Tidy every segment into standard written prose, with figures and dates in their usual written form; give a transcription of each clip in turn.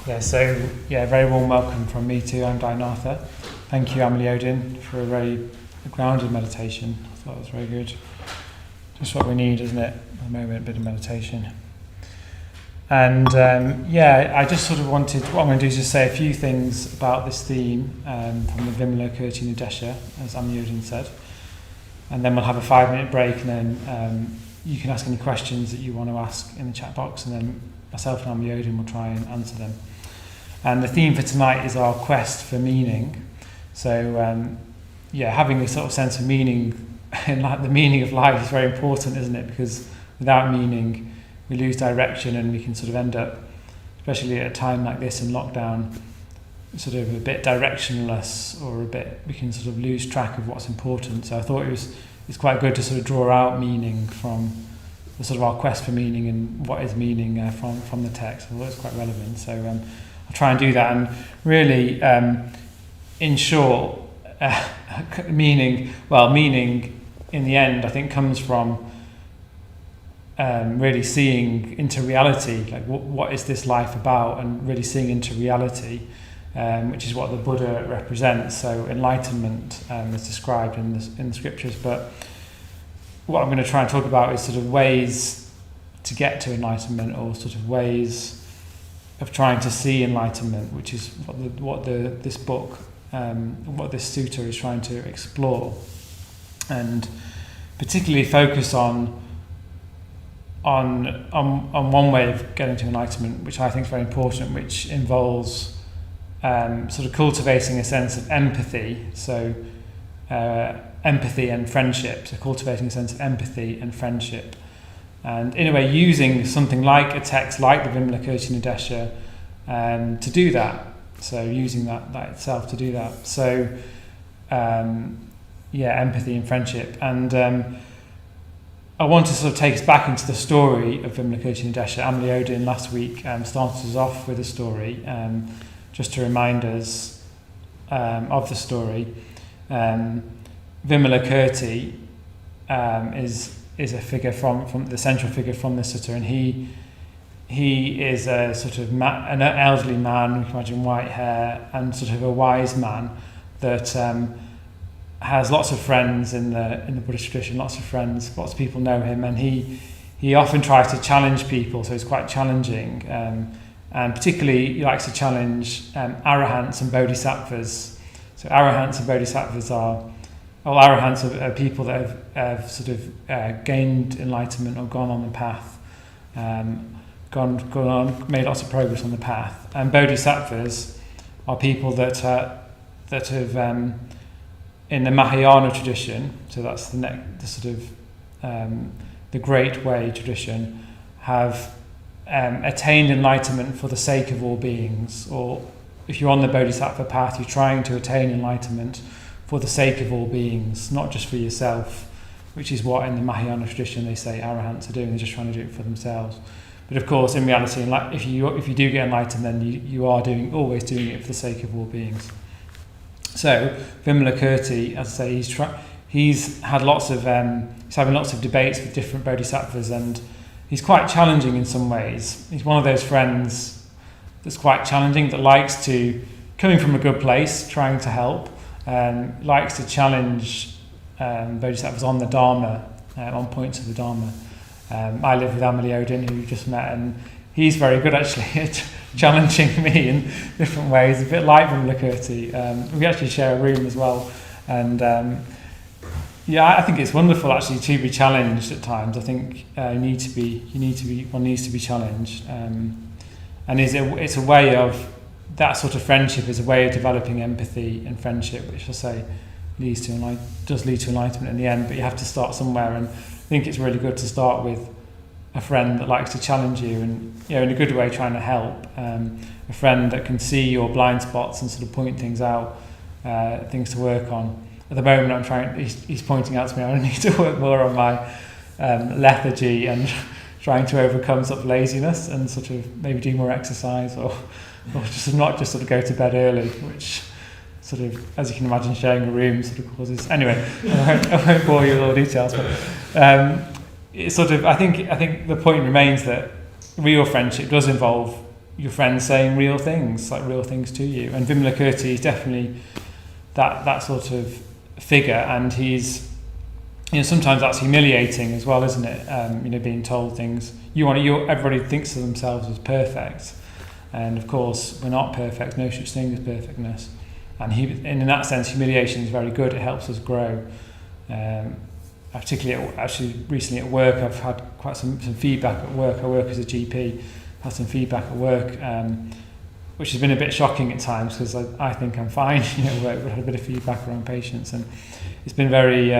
Very warm welcome from me too. I'm Dinartha. Thank you, Amelie Odin, for a very grounded meditation. I thought it was very good. Just what we need, isn't it? At the moment, a bit of meditation. And I just sort of wanted, what I'm going to do is just say a few things about this theme from the Vimalakirti Nidesha, as Amelie Odin said. And then we'll have a 5-minute break, and then you can ask any questions that you want to ask in the chat box, and then myself and Amelie Odin will try and answer them. And the theme for tonight is our quest for meaning. So, having this sort of sense of meaning, and like the meaning of life is very important, isn't it? Because without meaning, we lose direction, and we can sort of end up, especially at a time like this in lockdown, sort of a bit directionless, or we can sort of lose track of what's important. So I thought it's quite good to sort of draw out meaning from the sort of our quest for meaning and what is meaning from the text. I thought it's quite relevant. So I'll try and do that. And really, in short, meaning in the end, I think comes from really seeing into reality, like what is this life about, and really seeing into reality, which is what the Buddha represents. So enlightenment is described in the scriptures, but what I'm going to try and talk about is sort of ways to get to enlightenment, or sort of ways of trying to see enlightenment, which is what this book, what this sutta is trying to explore, and particularly focus on one way of getting to enlightenment, which I think is very important, which involves sort of cultivating a sense of empathy. So empathy and friendship. So cultivating a sense of empathy and friendship. And in a way, using something like a text like the Vimalakirti Nidesha to do that. So using that itself to do that. So empathy and friendship. And I want to sort of take us back into the story of Vimalakirti Nidesha. Amelie Odin last week started us off with a story, just to remind us of the story. Vimalakirti is a figure from the central figure from the sutta, and he is a sort of an elderly man. You can imagine white hair, and sort of a wise man that has lots of friends in the Buddhist tradition. Lots of people know him, and he often tries to challenge people. So he's quite challenging, and particularly he likes to challenge arahants and bodhisattvas. So arahants and bodhisattvas arahants are people that have sort of gained enlightenment or gone on the path, made lots of progress on the path. And bodhisattvas are people that have in the Mahayana tradition. So that's the sort of the Great Way tradition, have attained enlightenment for the sake of all beings. Or if you're on the bodhisattva path, you're trying to attain enlightenment for the sake of all beings, not just for yourself, which is what in the Mahayana tradition they say arahants are doing. They're just trying to do it for themselves. But of course, in reality, if you do get enlightened, then you are always doing it for the sake of all beings. So Vimalakirti, as I say, he's having lots of debates with different bodhisattvas, and he's quite challenging in some ways. He's one of those friends that's quite challenging, that likes to, coming from a good place, trying to help, likes to challenge bodhisattvas on the Dharma, on points of the Dharma. I live with Amelie Odin, who you just met, and he's very good actually at challenging me in different ways, a bit like Vimalakirti. We actually share a room as well, and I think it's wonderful actually to be challenged at times. I think one needs to be challenged, and it's a way of, that sort of friendship is a way of developing empathy and friendship, which I say does lead to enlightenment in the end. But you have to start somewhere, and I think it's really good to start with a friend that likes to challenge you, and in a good way trying to help. A friend that can see your blind spots and sort of point things out, things to work on. At the moment, he's pointing out to me I need to work more on my lethargy and trying to overcome sort of laziness, and sort of maybe do more exercise, or just not just sort of go to bed early, which sort of, as you can imagine, sharing a room sort of causes. Anyway, I won't bore you with all the details, but it's sort of, I think the point remains that real friendship does involve your friends saying real things, like real things to you. And Vimalakirti is definitely that sort of figure, and he's, sometimes that's humiliating as well, isn't it? Being told things everybody thinks of themselves as perfect, and of course we're not perfect. No such thing as perfectness. And in that sense, humiliation is very good. It helps us grow. Particularly, recently at work, I've had quite some feedback at work. I work as a GP. Had some feedback at work, which has been a bit shocking at times, because I think I'm fine. We've had a bit of feedback around patients, and it's been very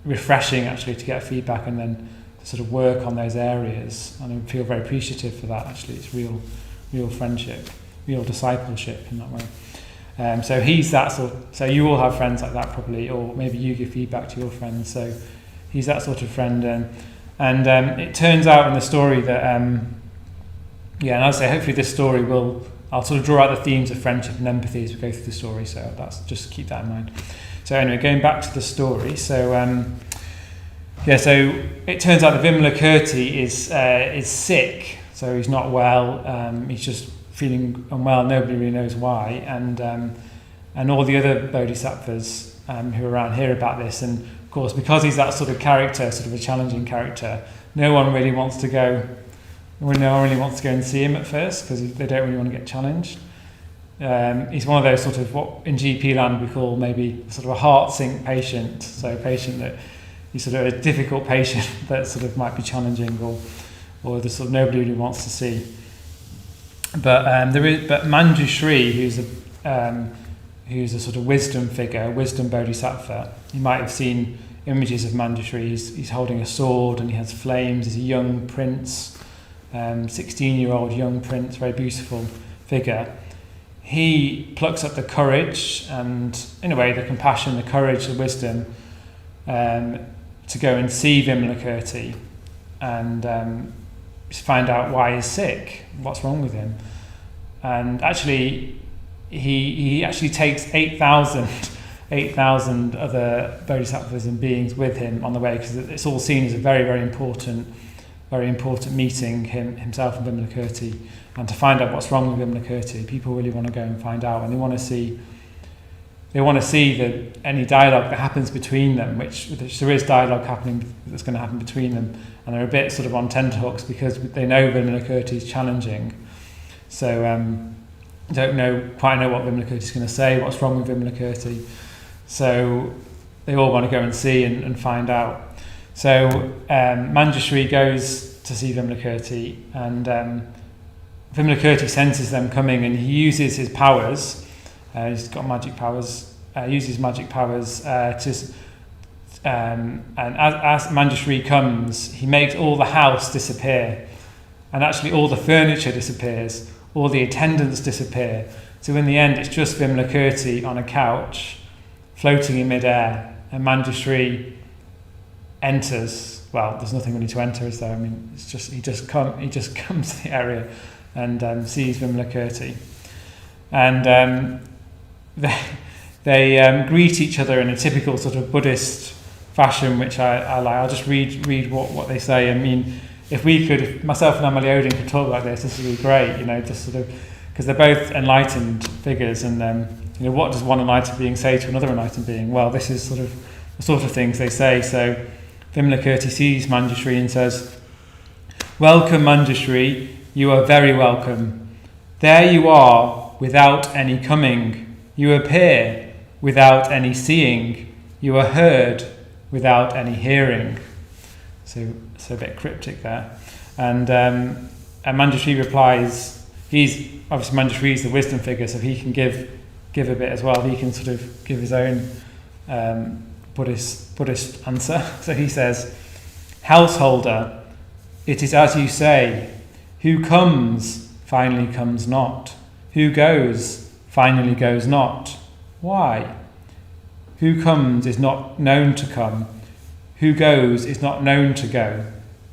refreshing actually to get feedback and then to sort of work on those areas. And I feel very appreciative for that. Actually, it's real friendship, real discipleship in that way. So he's that sort. So you all have friends like that probably, or maybe you give feedback to your friends. So he's that sort of friend, and it turns out in the story that and I'd say hopefully this story I'll sort of draw out the themes of friendship and empathy as we go through the story. So that's just keep that in mind. So anyway, going back to the story. So so it turns out that Vimalakirti is sick. So he's not well. He's just feeling unwell. Nobody really knows why. And all the other bodhisattvas who are around hear about this. And of course, because he's that sort of character, sort of a challenging character, no one really wants to go and see him at first, because they don't really want to get challenged. He's one of those sort of what in GP land we call maybe sort of a heart sink patient. So a patient that he's sort of a difficult patient that sort of might be challenging, or the sort of nobody really wants to see. But Manjushri, who's a sort of wisdom figure, wisdom bodhisattva. You might have seen images of Manjushri. He's holding a sword and he has flames. He's a young prince, 16-year-old young prince, very beautiful figure. He plucks up the courage and, in a way, the compassion, the courage, the wisdom to go and see Vimalakirti and find out why he's sick, what's wrong with him. And actually, he actually takes 8,000 other bodhisattvas and beings with him on the way, because it's all seen as a very, very important meeting, himself and Vimalakirti, and to find out what's wrong with Vimalakirti. People really want to go and find out, and they want to see that any dialogue that happens between them, which there is dialogue happening that's going to happen between them, and they're a bit sort of on tenterhooks because they know Vimalakirti is challenging. So don't quite know what Vimalakirti is going to say, what's wrong with Vimalakirti. So they all want to go and see and find out. So Manjushri goes to see Vimalakirti, and Vimalakirti senses them coming, and he uses his powers. He's got magic powers. Uses magic powers and as Manjushri comes, he makes all the house disappear, and actually all the furniture disappears, all the attendants disappear. So in the end, it's just Vimalakirti on a couch, floating in midair, and Manjushri enters. Well, there's nothing really to enter, is there? I mean, it's just he just comes to the area and sees Vimalakirti, and they greet each other in a typical sort of Buddhist fashion, which I like. I'll just read what they say. I mean, if myself and Amalioden could talk like this would be great, just sort of, because they're both enlightened figures, and what does one enlightened being say to another enlightened being? Well, this is sort of the sort of things they say. So Vimalakirti sees Manjushri and says, "Welcome, Manjushri, you are very welcome. There you are without any coming. You appear without any seeing. You are heard without any hearing." So a bit cryptic there. And Manjushri replies, Manjushri is the wisdom figure, so he can give a bit as well. He can sort of give his own Buddhist answer. So he says, "Householder, it is as you say. Who comes, finally comes not. Who goes, finally goes not. Why? Who comes is not known to come. Who goes is not known to go.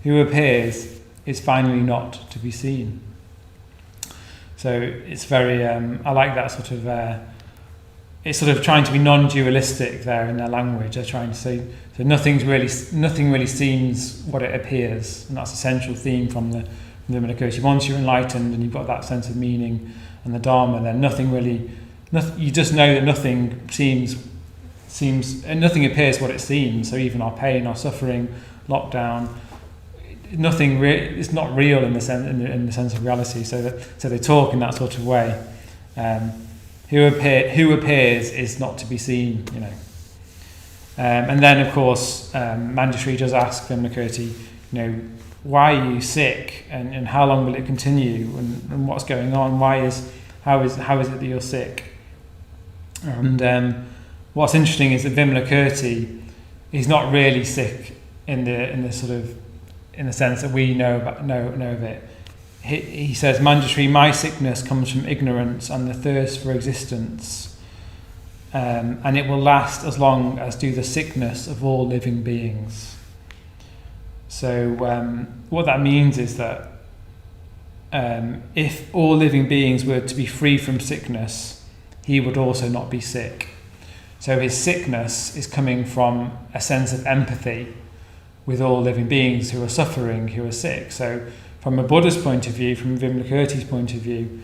Who appears is finally not to be seen." So it's very, I like that sort of, it's sort of trying to be non-dualistic there in their language. They're trying to say, so nothing really seems what it appears, and that's a central theme from Vimalakirti. Once you're enlightened and you've got that sense of meaning and the Dharma, then nothing, you just know that nothing and nothing appears what it seems. So even our pain, our suffering, lockdown, nothing it's not real in the sense of reality. So they talk in that sort of way. Who appears is not to be seen, you know. And then of course Manjushri does ask Vimalakirti, you know, why are you sick, and how long will it continue, and what's going on? How is it that you're sick? And what's interesting is that Vimalakirti is not really sick in the sense that we know of it. He says, Manjushri, my sickness comes from ignorance and the thirst for existence, and it will last as long as do the sickness of all living beings. So what that means is that if all living beings were to be free from sickness, he would also not be sick. So his sickness is coming from a sense of empathy with all living beings who are suffering, who are sick. So from a Buddhist point of view, from Vimalakirti's point of view,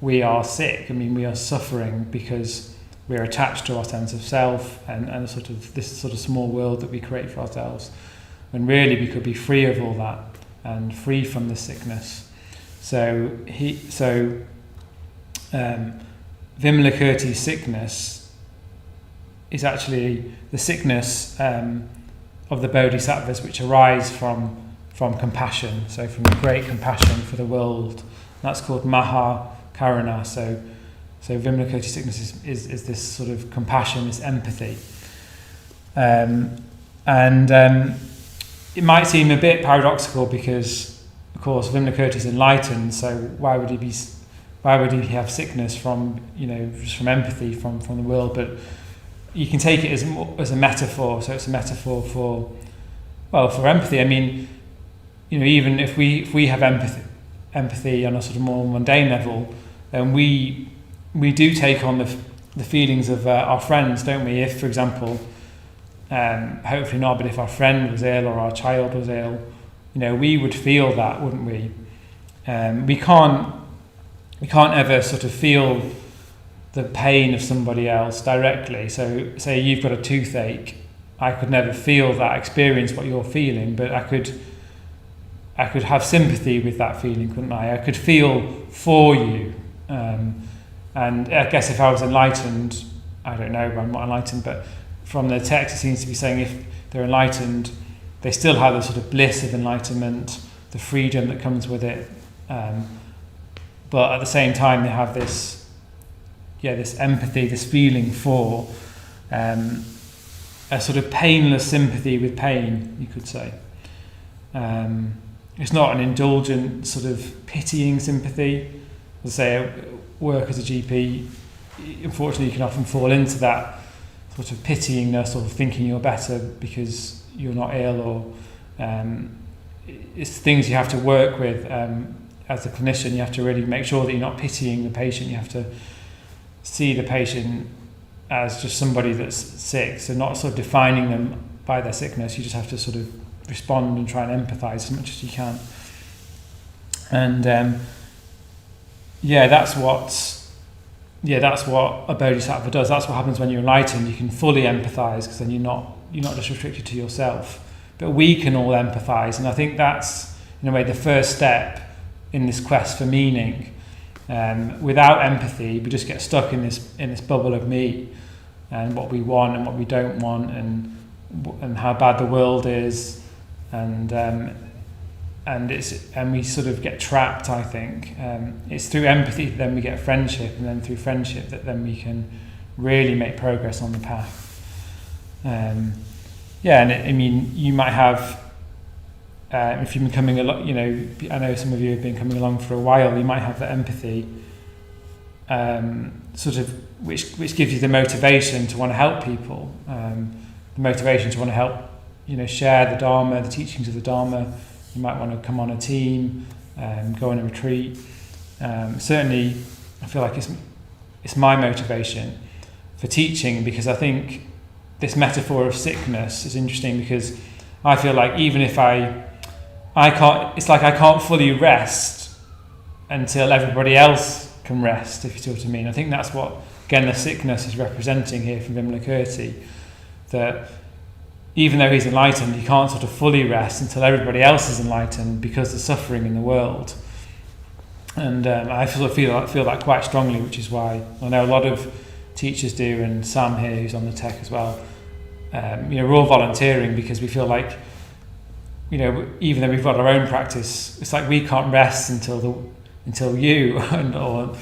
we are sick. I mean, we are suffering because we're attached to our sense of self and this sort of small world that we create for ourselves. When really we could be free of all that and free from the sickness. So Vimalakirti's sickness is actually the sickness of the Bodhisattvas, which arise from compassion, so from great compassion for the world. That's called Maha Karuna. So Vimalakirti's sickness is this sort of compassion, this empathy. It might seem a bit paradoxical because, of course, Vimalakirti is enlightened. So why would he have sickness from, you know, just from empathy from the world? But you can take it as a metaphor. So it's a metaphor for empathy. I mean, you know, even if we have empathy on a sort of more mundane level, then we do take on the feelings of our friends, don't we? If, for example, hopefully not, but if our friend was ill or our child was ill, you know, we would feel that, wouldn't we? We can't ever sort of feel the pain of somebody else directly. So say you've got a toothache, I could never feel that, experience what you're feeling, but I could have sympathy with that feeling, couldn't I? I could feel for you. And I guess if I was enlightened, I don't know, I'm not enlightened, but from the text it seems to be saying if they're enlightened, they still have the sort of bliss of enlightenment, the freedom that comes with it. But at the same time they have this empathy, this feeling for a sort of painless sympathy with pain, you could say. It's not an indulgent sort of pitying sympathy. As I say, work as a GP, unfortunately you can often fall into that sort of pityingness or thinking you're better because you're not ill, or it's things you have to work with as a clinician. You have to really make sure that you're not pitying the patient. You have to see the patient as just somebody that's sick, so not sort of defining them by their sickness. You just have to sort of respond and try and empathise as much as you can. And that's what a bodhisattva does. That's what happens when you're enlightened. You can fully empathise because then you're not just restricted to yourself. But we can all empathise, and I think that's in a way the first step in this quest for meaning. Without empathy, we just get stuck in this bubble of me and what we want and what we don't want, and how bad the world is, and we sort of get trapped. I think it's through empathy that then we get friendship, and then through friendship that then we can really make progress on the path. I mean, you might have. If you've been coming along, you know, I know some of you have been coming along for a while, you might have that empathy, sort of, which gives you the motivation to want to help people, the motivation to want to help, you know, share the Dharma, the teachings of the Dharma. You might want to come on a team, go on a retreat. Certainly, I feel like it's my motivation for teaching, because I think this metaphor of sickness is interesting, because I feel like even if I it's like I can't fully rest until everybody else can rest, if you see what I mean. I think that's what, again, the sickness is representing here from Vimalakirti, that even though he's enlightened, he can't sort of fully rest until everybody else is enlightened because there's suffering in the world. And I sort of feel that quite strongly, which is why I know a lot of teachers do, and Sam here, who's on the tech as well. We're all volunteering because we feel like, even though we've got our own practice, it's like we can't rest until you and or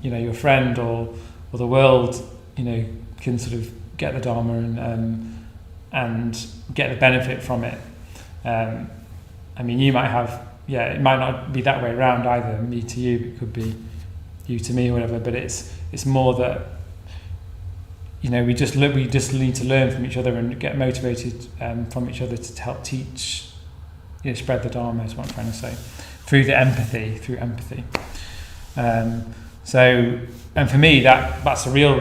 your friend or the world, can sort of get the Dharma and get the benefit from it. You might have, it might not be that way around either, me to you, it could be you to me or whatever, but it's more that, we just need to learn from each other and get motivated from each other to help teach, spread the Dharma is what I'm trying to say, through empathy. And for me, that's a real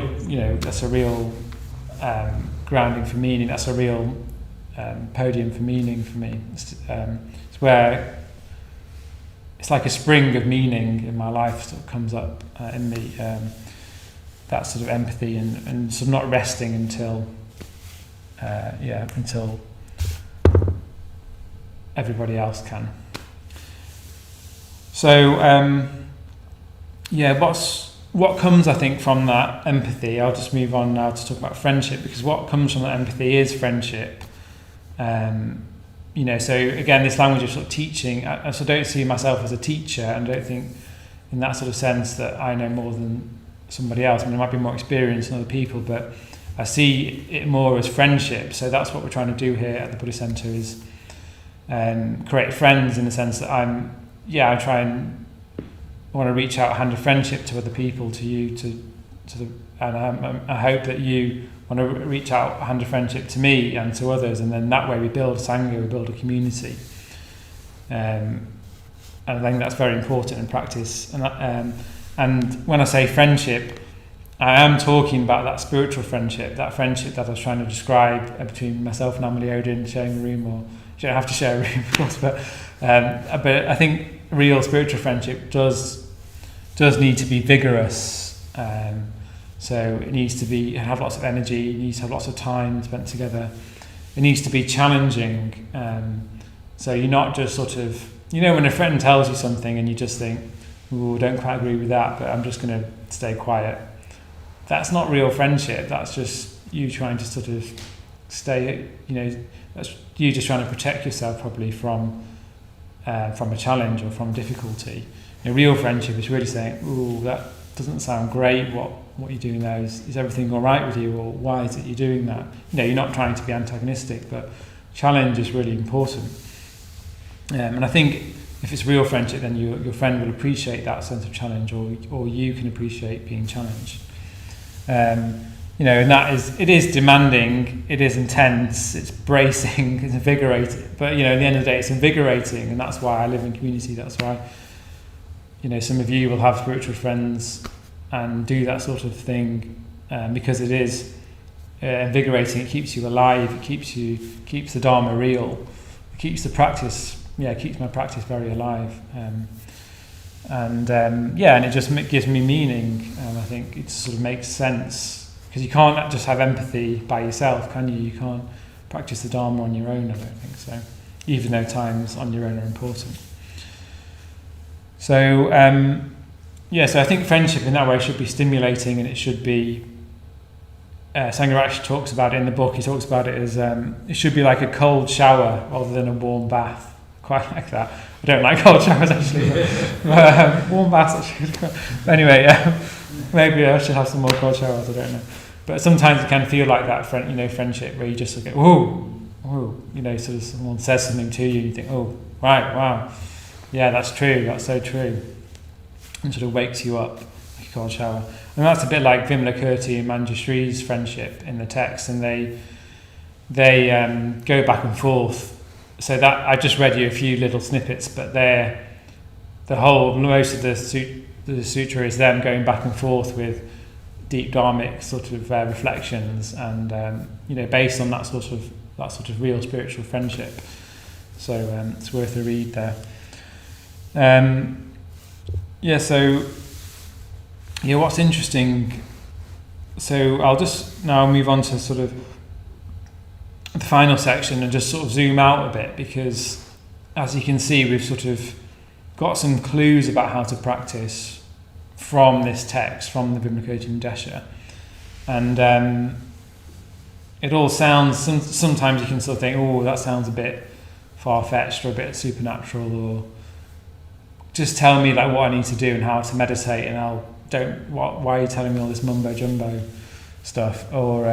grounding for meaning. That's a real podium for meaning for me. It's where it's like a spring of meaning in my life sort of comes up in me. That sort of empathy and sort of not resting until everybody else can. So what comes, I think, from that empathy. I'll just move on now to talk about friendship, because what comes from that empathy is friendship. So again, this language of sort of teaching, I sort of don't see myself as a teacher, and don't think in that sort of sense that I know more than somebody else. I might be more experienced than other people, but I see it more as friendship. So that's what we're trying to do here at the Buddhist Centre, is create friends, in the sense that I want to reach out a hand of friendship to other people, to you, and I hope that you want to reach out a hand of friendship to me and to others, and then that way we build Sangha, we build a community. And I think that's very important in practice. And when I say friendship, I am talking about that spiritual friendship, that friendship that I was trying to describe between myself and Amelie Odin sharing a room, or you don't have to share a room, of course, but I think real spiritual friendship does need to be vigorous. So it needs to have lots of energy, it needs to have lots of time spent together. It needs to be challenging. So you're not just sort of, when a friend tells you something and you just think, ooh, don't quite agree with that, but I'm just going to stay quiet. That's not real friendship. That's just you trying to sort of stay, that's you just trying to protect yourself probably from a challenge or from difficulty. Real friendship is really saying, ooh, that doesn't sound great, what you're doing there, is everything all right with you, or why is it you're doing that? You're not trying to be antagonistic, but challenge is really important. And I think if it's real friendship, then your friend will appreciate that sense of challenge, or you can appreciate being challenged. And it is demanding, it is intense, it's bracing, it's invigorating. But at the end of the day, it's invigorating, and that's why I live in community. That's why some of you will have spiritual friends and do that sort of thing, because it is invigorating. It keeps you alive. It keeps the Dharma real. It keeps the practice. It keeps my practice very alive. And it just gives me meaning. I think it sort of makes sense, because you can't just have empathy by yourself, can you? You can't practice the Dharma on your own, I don't think so, even though times on your own are important. So so I think friendship in that way should be stimulating, and it should be, Sangha actually talks about it in the book. He talks about it as it should be like a cold shower rather than a warm bath. Quite like that. I don't like cold showers actually, but warm baths actually. Anyway, maybe I should have some more cold showers. I don't know. But sometimes it can feel like that, friendship, where you just go, whoa, sort of someone says something to you, and you think, oh, right, wow, yeah, that's true, that's so true, and sort of wakes you up like a cold shower. And that's a bit like Vimalakirti and Manjushri's friendship in the text, and they go back and forth. So that I just read you a few little snippets, but most of the sutra is them going back and forth with deep dharmic sort of reflections, and based on that sort of real spiritual friendship. So it's worth a read there. What's interesting, so I'll just now move on to sort of the final section and just sort of zoom out a bit, because as you can see, we've sort of got some clues about how to practice from this text, from the Vimalakirti Desha. And it all sounds, sometimes you can sort of think, oh, that sounds a bit far-fetched or a bit supernatural, or just tell me like what I need to do and how to meditate, and why are you telling me all this mumbo jumbo stuff? Or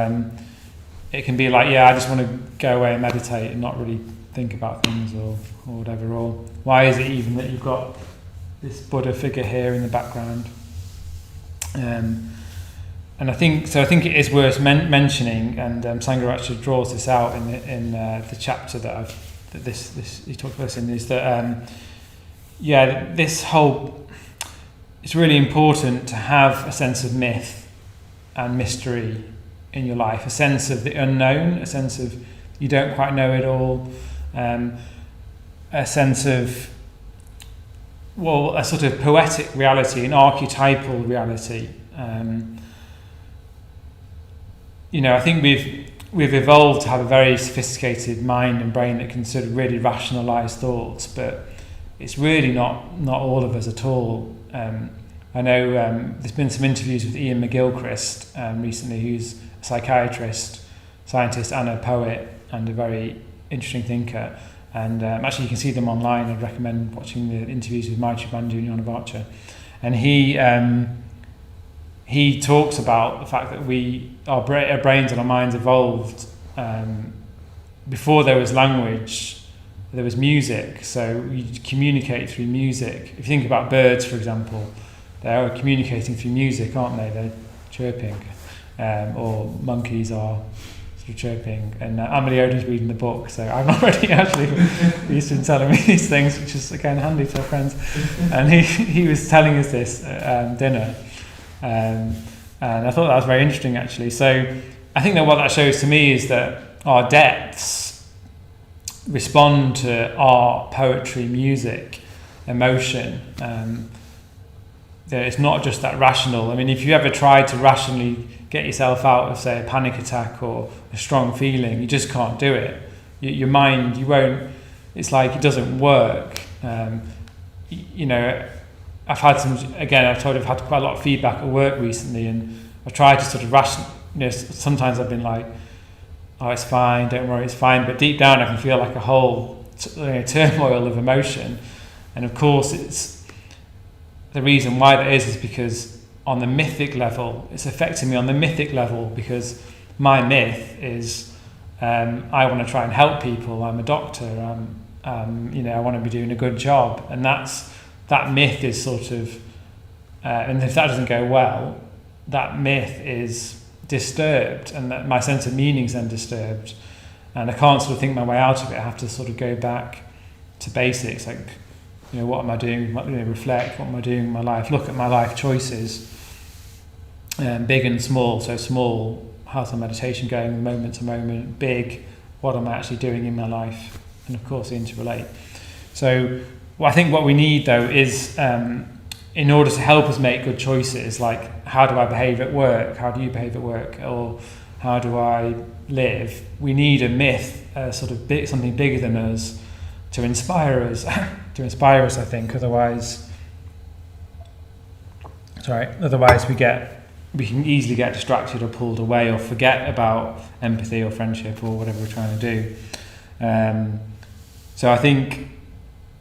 it can be like, I just want to go away and meditate and not really think about things or whatever. Or why is it even that you've got this Buddha figure here in the background? And I think it is worth mentioning, and Sangharakshita draws this out in the chapter that he talked about this in, is that this whole, it's really important to have a sense of myth and mystery in your life, a sense of the unknown, a sense of you don't quite know it all, a sense of, a sort of poetic reality, an archetypal reality. I think we've evolved to have a very sophisticated mind and brain that can sort of really rationalise thoughts, but it's really not all of us at all. I know there's been some interviews with Ian McGilchrist recently, who's a psychiatrist, scientist and a poet and a very interesting thinker. And actually you can see them online. I'd recommend watching the interviews with Maitri Bandhu and Yanavacha. And he talks about the fact that our brains and our minds evolved before there was language. There was music, so we communicate through music. If you think about birds, for example, they are communicating through music, aren't they? They're chirping, or monkeys are sort of chirping. And Amelioda's reading the book, so I'm not ready actually. He's been telling me these things, which is again handy to our friends. And he was telling us this at dinner, and I thought that was very interesting actually. So I think that what that shows to me is that our depths respond to art, poetry, music, emotion. It's not just that rational. I mean, if you ever tried to rationally get yourself out of, say, a panic attack or a strong feeling, you just can't do it. Your mind, you won't. It's like it doesn't work. I've had I've had quite a lot of feedback at work recently, and I've tried to sort of sometimes I've been like, oh, it's fine, don't worry, it's fine. But deep down, I can feel like a whole turmoil of emotion. And of course, it's the reason why that is because on the mythic level, it's affecting me on the mythic level, because my myth is I want to try and help people. I'm a doctor. I want to be doing a good job, and that myth is sort of, and if that doesn't go well, that myth is disturbed, and that my sense of meaning is then disturbed, and I can't sort of think my way out of it. I have to sort of go back to basics, like, what am I doing? Reflect, what am I doing in my life? Look at my life choices, big and small. So small, how's my meditation going, moment to moment? Big, what am I actually doing in my life? And of course, interrelate. So I think what we need though is, in order to help us make good choices, like how do I behave at work? How do you behave at work? Or how do I live? We need a myth, sort of something bigger than us to inspire us. I think. Otherwise we can easily get distracted or pulled away or forget about empathy or friendship or whatever we're trying to do. So I think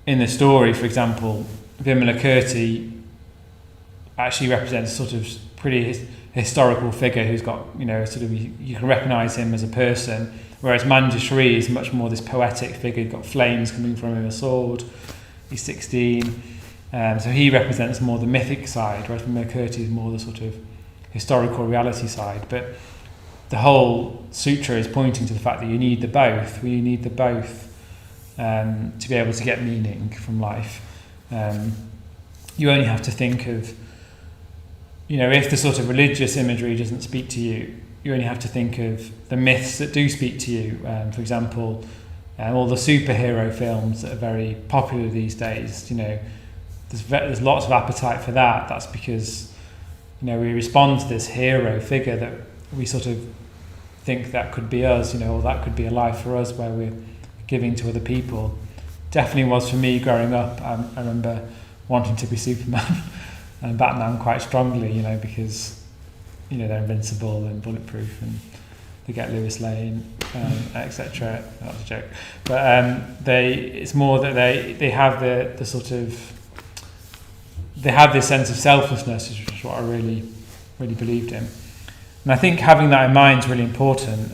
in the story, for example, Vimalakirti actually represents a sort of pretty historical figure who's got, sort of, you can recognise him as a person, whereas Manjushri is much more this poetic figure. He's got flames coming from him, a sword. He's 16. So he represents more the mythic side, whereas Vimalakirti is more the sort of historical reality side. But the whole sutra is pointing to the fact that you need the both. We need the both to be able to get meaning from life. You only have to think of, if the sort of religious imagery doesn't speak to you, you only have to think of the myths that do speak to you. For example, all the superhero films that are very popular these days, there's lots of appetite for that. That's because, we respond to this hero figure that we sort of think that could be us, or that could be a life for us where we're giving to other people. Definitely was for me growing up. I remember wanting to be Superman and Batman quite strongly, because, they're invincible and bulletproof and they get Lewis Lane, etc. That's a joke. But it's more that they have the sort of, they have this sense of selflessness, which is what I really, really believed in. And I think having that in mind is really important.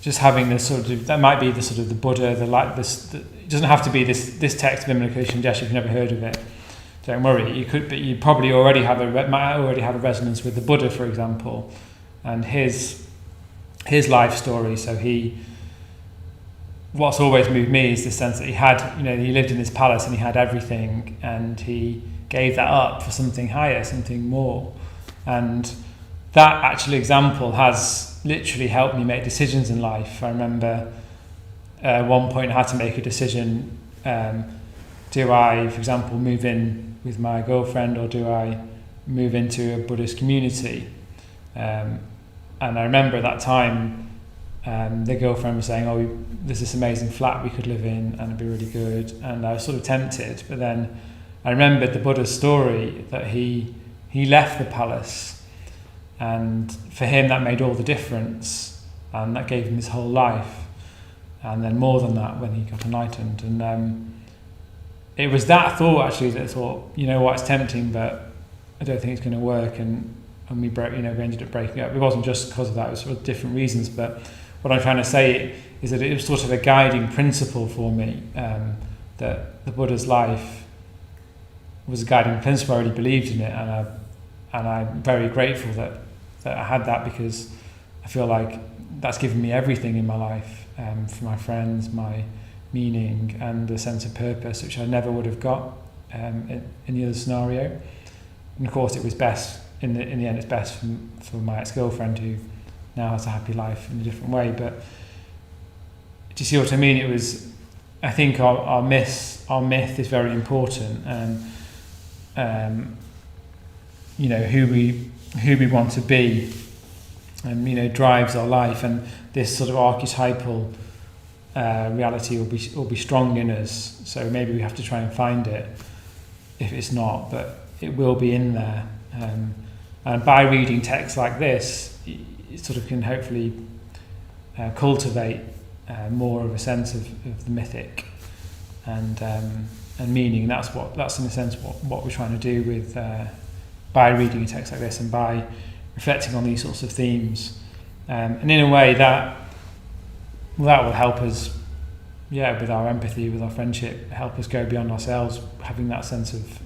Just having this sort of, that might be the sort of the Buddha, it doesn't have to be this text of Immaculation Gesture if you've never heard of it. Don't worry, you could, but you probably might already have a resonance with the Buddha, for example, and his life story. So what's always moved me is the sense that he lived in this palace and he had everything, and he gave that up for something higher, something more. And that actual example has literally helped me make decisions in life. I remember at one point I had to make a decision. Do I, for example, move in with my girlfriend, or do I move into a Buddhist community? And I remember at that time, the girlfriend was saying, there's this amazing flat we could live in and it'd be really good. And I was sort of tempted, but then I remembered the Buddha's story that he left the palace, and for him that made all the difference, and that gave him his whole life, and then more than that when he got enlightened. And it was that thought actually that I thought, it's tempting, but I don't think it's going to work, and we broke, we ended up breaking up. It wasn't just because of that, it was for different reasons, but what I'm trying to say is that it was sort of a guiding principle for me, that the Buddha's life was a guiding principle. I really believed in it, and I'm very grateful that I had that, because I feel like that's given me everything in my life, for my friends, my meaning, and a sense of purpose, which I never would have got in the other scenario. And of course, it was best in the end. It's best for my ex-girlfriend, who now has a happy life in a different way. But do you see what I mean? It was, I think our myth is very important, and who we want to be, and drives our life, and this sort of archetypal reality will be strong in us. So maybe we have to try and find it if it's not, but it will be in there. And by reading texts like this, it sort of can hopefully cultivate more of a sense of the mythic and meaning. That's in a sense what we're trying to do with by reading a text like this and by reflecting on these sorts of themes. And in a way that will help us, with our empathy, with our friendship, help us go beyond ourselves, having that sense of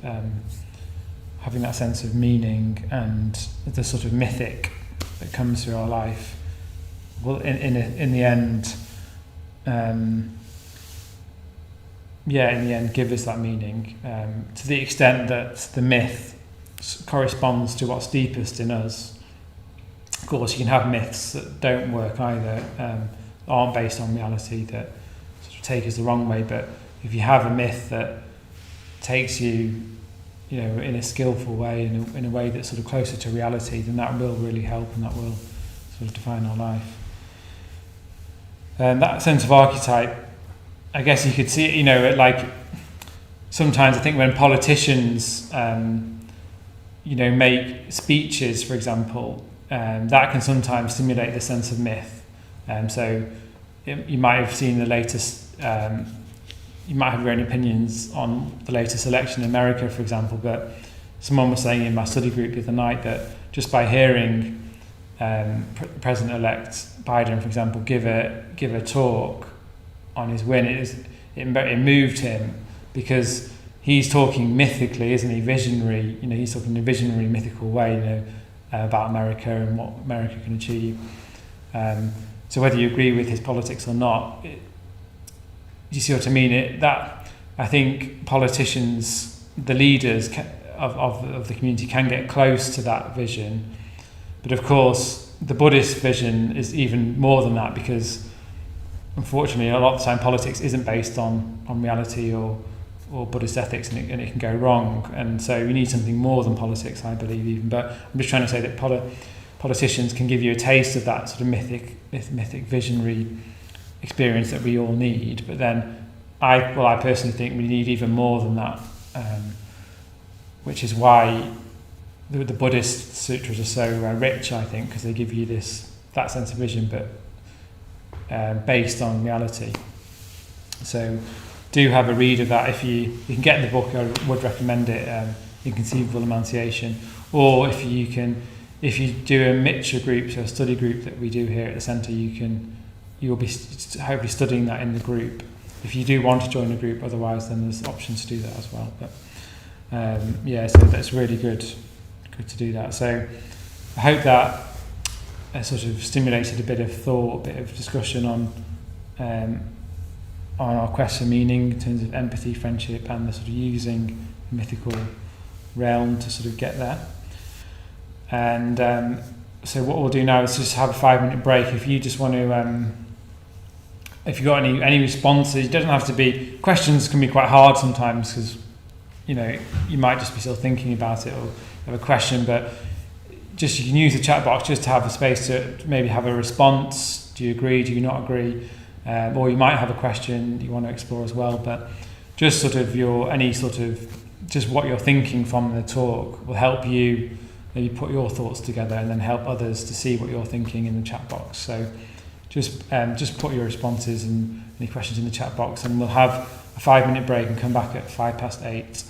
meaning and the sort of mythic that comes through our life will in the end give us that meaning, to the extent that the myth corresponds to what's deepest in us. Of course, you can have myths that don't work either, aren't based on reality, that sort of take us the wrong way. But if you have a myth that takes you, in a skillful way, in a way that's sort of closer to reality, then that will really help, and that will sort of define our life. And that sense of archetype, I guess you could see it, like sometimes I think when politicians, make speeches, for example, that can sometimes stimulate the sense of myth. So you might have seen the latest, you might have your own opinions on the latest election in America, for example, but someone was saying in my study group the other night that just by hearing President-elect Biden, for example, give a talk on his win, it moved him, because he's talking mythically, isn't he? Visionary, he's talking in a visionary, mythical way, about America and what America can achieve. So whether you agree with his politics or not, do you see what I mean? That I think politicians, the leaders of the community, can get close to that vision. But of course, the Buddhist vision is even more than that, because unfortunately, a lot of the time politics isn't based on reality or Buddhist ethics, and it can go wrong. And so we need something more than politics, I believe, even. But I'm just trying to say that politicians can give you a taste of that sort of mythic visionary experience that we all need. But then I personally think we need even more than that, which is why the Buddhist Sutras are so rich, I think, because they give you that sense of vision, but based on reality. So do have a read of that. If you can get the book, I would recommend it, Inconceivable Enunciation. Or if you do a mixture group, so a study group that we do here at the centre, you'll be hopefully studying that in the group. If you do want to join a group, otherwise then there's options to do that as well. But so that's really good to do that. So I hope that sort of stimulated a bit of thought, a bit of discussion on our quest for meaning in terms of empathy, friendship, and the sort of using the mythical realm to sort of get there. And so what we'll do now is just have a 5-minute break. If you just want to, if you've got any responses, it doesn't have to be, questions can be quite hard sometimes because, you might just be still thinking about it or have a question, but just you can use the chat box just to have the space to maybe have a response. Do you agree? Do you not agree? Or you might have a question you want to explore as well, but just sort of just what you're thinking from the talk will help you maybe put your thoughts together and then help others to see what you're thinking in the chat box. So just put your responses and any questions in the chat box, and we'll have a 5-minute break and come back at 8:05.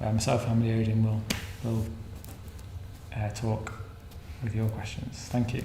Myself and Hamid Odin will talk with your questions. Thank you.